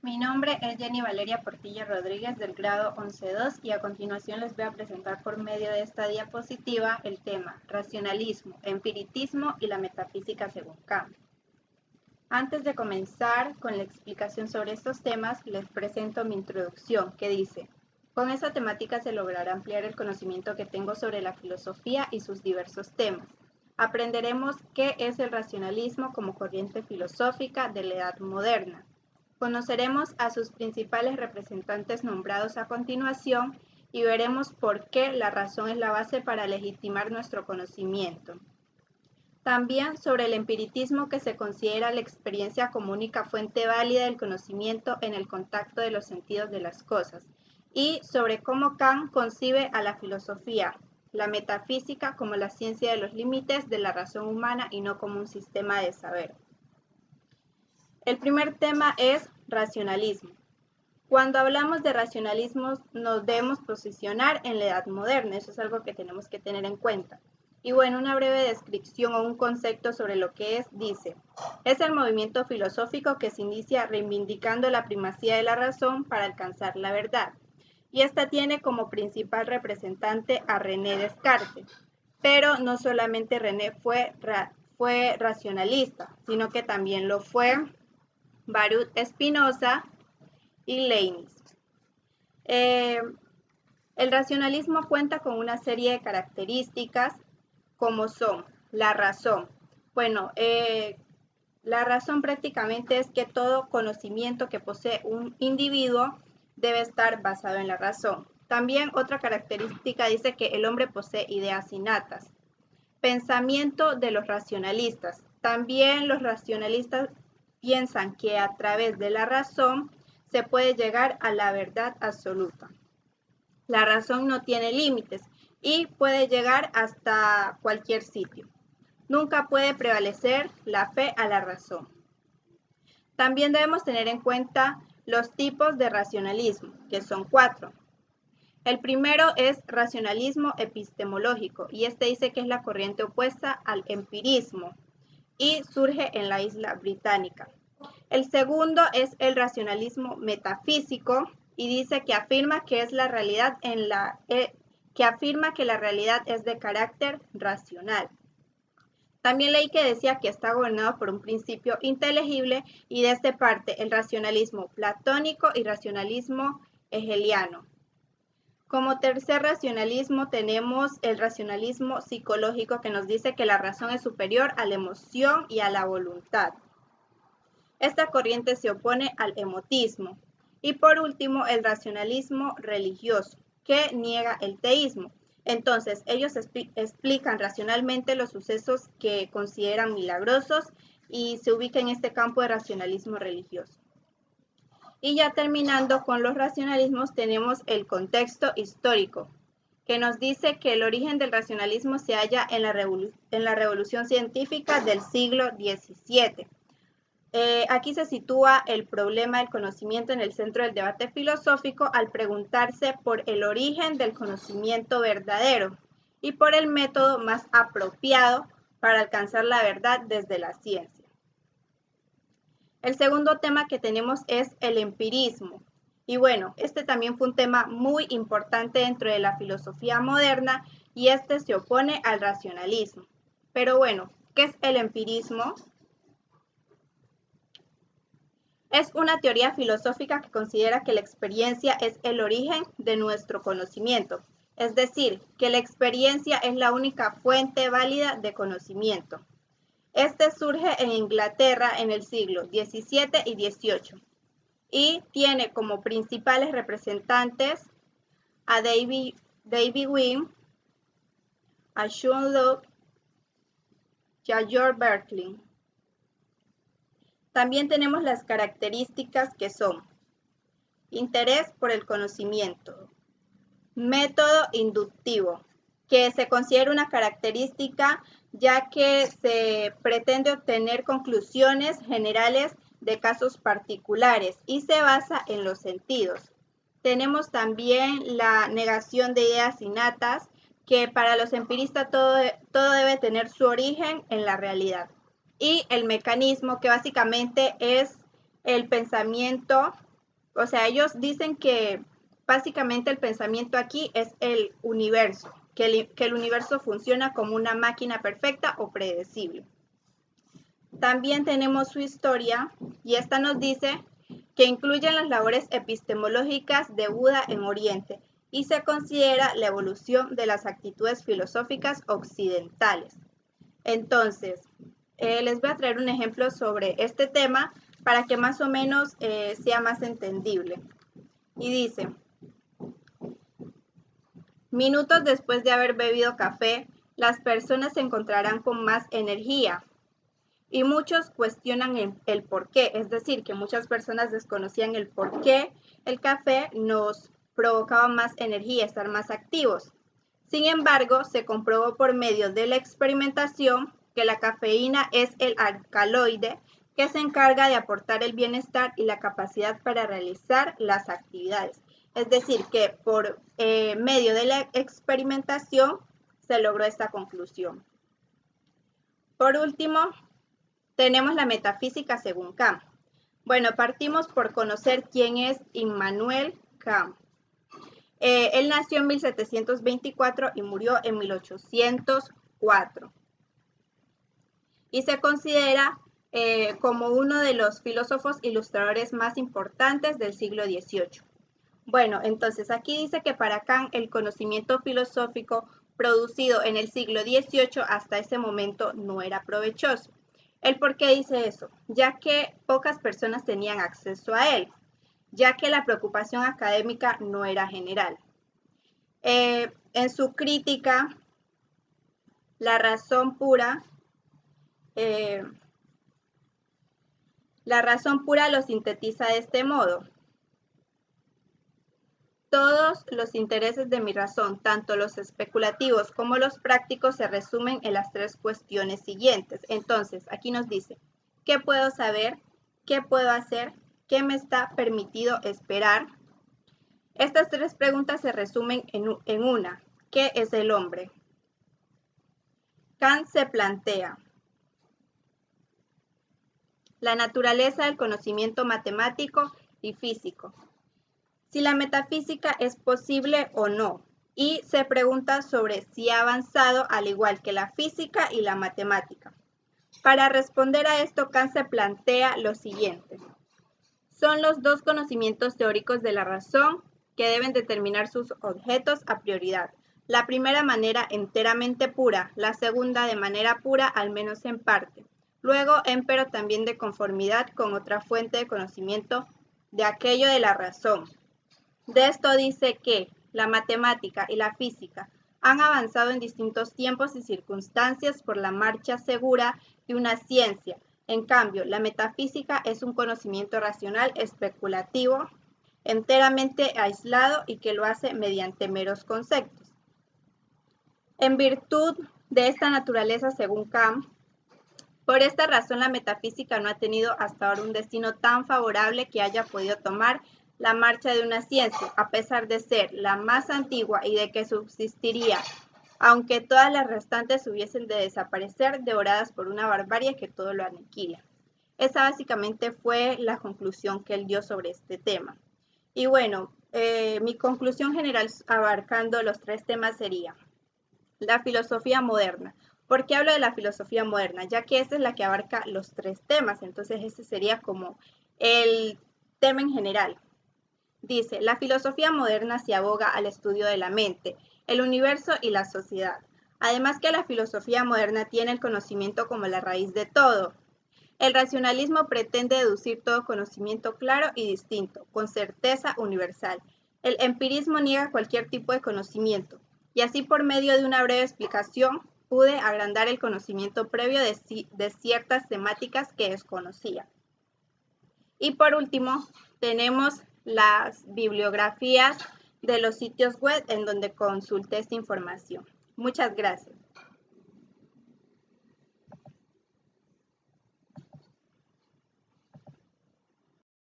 Mi nombre es Jenny Valeria Portilla Rodríguez del grado 11.2 y a continuación les voy a presentar por medio de esta diapositiva el tema racionalismo, empiritismo y la metafísica según Kant. Antes de comenzar con la explicación sobre estos temas, les presento mi introducción que dice: con esta temática se logrará ampliar el conocimiento que tengo sobre la filosofía y sus diversos temas. Aprenderemos qué es el racionalismo como corriente filosófica de la Edad Moderna. Conoceremos a sus principales representantes nombrados a continuación y veremos por qué la razón es la base para legitimar nuestro conocimiento. También sobre el empiritismo, que se considera la experiencia como única fuente válida del conocimiento en el contacto de los sentidos de las cosas, y sobre cómo Kant concibe a la filosofía, la metafísica como la ciencia de los límites de la razón humana y no como un sistema de saber. El primer tema es racionalismo. Cuando hablamos de racionalismo nos debemos posicionar en la Edad Moderna, eso es algo que tenemos que tener en cuenta. Y bueno, una breve descripción o un concepto sobre lo que es, dice: es el movimiento filosófico que se inicia reivindicando la primacía de la razón para alcanzar la verdad. Y esta tiene como principal representante a René Descartes. Pero no solamente René fue racionalista, sino que también lo fue Baruch Spinoza y Leibniz. El racionalismo cuenta con una serie de características como son la razón. Bueno, la razón prácticamente es que todo conocimiento que posee un individuo debe estar basado en la razón. También otra característica dice que el hombre posee ideas innatas. Pensamiento de los racionalistas. También los racionalistas piensan que a través de la razón se puede llegar a la verdad absoluta. La razón no tiene límites y puede llegar hasta cualquier sitio. Nunca puede prevalecer la fe a la razón. También debemos tener en cuenta los tipos de racionalismo, que son 4. El primero es racionalismo epistemológico, y este dice que es la corriente opuesta al empirismo y surge en la isla británica. El segundo es el racionalismo metafísico y dice que afirma que es la realidad que la realidad es de carácter racional. También leí que decía que está gobernado por un principio inteligible, y de esta parte el racionalismo platónico y racionalismo hegeliano. Como tercer racionalismo tenemos el racionalismo psicológico, que nos dice que la razón es superior a la emoción y a la voluntad. Esta corriente se opone al emotismo. Y por último, el racionalismo religioso, que niega el teísmo. Entonces, ellos explican racionalmente los sucesos que consideran milagrosos y se ubica en este campo de racionalismo religioso. Y ya terminando con los racionalismos, tenemos el contexto histórico, que nos dice que el origen del racionalismo se halla en la revolución científica del siglo XVII. Aquí se sitúa el problema del conocimiento en el centro del debate filosófico, al preguntarse por el origen del conocimiento verdadero y por el método más apropiado para alcanzar la verdad desde la ciencia. El segundo tema que tenemos es el empirismo. Y bueno, este también fue un tema muy importante dentro de la filosofía moderna, y este se opone al racionalismo. Pero bueno, ¿qué es el empirismo? Es una teoría filosófica que considera que la experiencia es el origen de nuestro conocimiento, es decir, que la experiencia es la única fuente válida de conocimiento. Este surge en Inglaterra en el siglo XVII y XVIII y tiene como principales representantes a David Hume, a John Locke y a George Berkeley. También tenemos las características que son: interés por el conocimiento, método inductivo, que se considera una característica ya que se pretende obtener conclusiones generales de casos particulares y se basa en los sentidos. Tenemos también la negación de ideas innatas, que para los empiristas todo debe tener su origen en la realidad. Y el mecanismo, que básicamente es el pensamiento o sea, ellos dicen que básicamente el pensamiento aquí es el universo, que el universo funciona como una máquina perfecta o predecible. También tenemos su historia y esta nos dice que incluyen las labores epistemológicas de Buda en Oriente y se considera la evolución de las actitudes filosóficas occidentales. Entonces, les voy a traer un ejemplo sobre este tema para que más o menos sea más entendible. Y dice, minutos después de haber bebido café, las personas se encontrarán con más energía. Y muchos cuestionan el por qué, es decir, que muchas personas desconocían el por qué el café nos provocaba más energía, estar más activos. Sin embargo, se comprobó por medio de la experimentación que la cafeína es el alcaloide que se encarga de aportar el bienestar y la capacidad para realizar las actividades. Es decir, que por medio de la experimentación se logró esta conclusión. Por último, tenemos la metafísica según Kant. Bueno, partimos por conocer quién es Immanuel Kant. Él nació en 1724 y murió en 1804. Y se considera como uno de los filósofos ilustradores más importantes del siglo XVIII. Bueno, entonces aquí dice que para Kant el conocimiento filosófico producido en el siglo XVIII hasta ese momento no era provechoso. ¿El por qué dice eso? Ya que pocas personas tenían acceso a él, ya que la preocupación académica no era general. En su crítica, la razón pura lo sintetiza de este modo. Todos los intereses de mi razón, tanto los especulativos como los prácticos, se resumen en las tres cuestiones siguientes. Entonces, aquí nos dice, ¿qué puedo saber? ¿Qué puedo hacer? ¿Qué me está permitido esperar? Estas tres preguntas se resumen en una. ¿Qué es el hombre? Kant se plantea la naturaleza del conocimiento matemático y físico, si la metafísica es posible o no, y se pregunta sobre si ha avanzado al igual que la física y la matemática. Para responder a esto, Kant se plantea lo siguiente. Son los dos conocimientos teóricos de la razón que deben determinar sus objetos a prioridad. La primera manera enteramente pura, la segunda de manera pura al menos en parte. Luego, empero también de conformidad con otra fuente de conocimiento de aquello de la razón. De esto dice que la matemática y la física han avanzado en distintos tiempos y circunstancias por la marcha segura de una ciencia. En cambio, la metafísica es un conocimiento racional especulativo, enteramente aislado y que lo hace mediante meros conceptos. En virtud de esta naturaleza, según Kant, por esta razón la metafísica no ha tenido hasta ahora un destino tan favorable que haya podido tomar la marcha de una ciencia, a pesar de ser la más antigua y de que subsistiría, aunque todas las restantes hubiesen de desaparecer, devoradas por una barbarie que todo lo aniquila. Esa básicamente fue la conclusión que él dio sobre este tema. Y bueno, mi conclusión general abarcando los tres temas sería la filosofía moderna. ¿Por qué hablo de la filosofía moderna? Ya que esta es la que abarca los tres temas, entonces ese sería como el tema en general. Dice, la filosofía moderna se aboga al estudio de la mente, el universo y la sociedad. Además que la filosofía moderna tiene el conocimiento como la raíz de todo. El racionalismo pretende deducir todo conocimiento claro y distinto, con certeza universal. El empirismo niega cualquier tipo de conocimiento, y así por medio de una breve explicación pude agrandar el conocimiento previo de ciertas temáticas que desconocía. Y por último, tenemos las bibliografías de los sitios web en donde consulté esta información. Muchas gracias.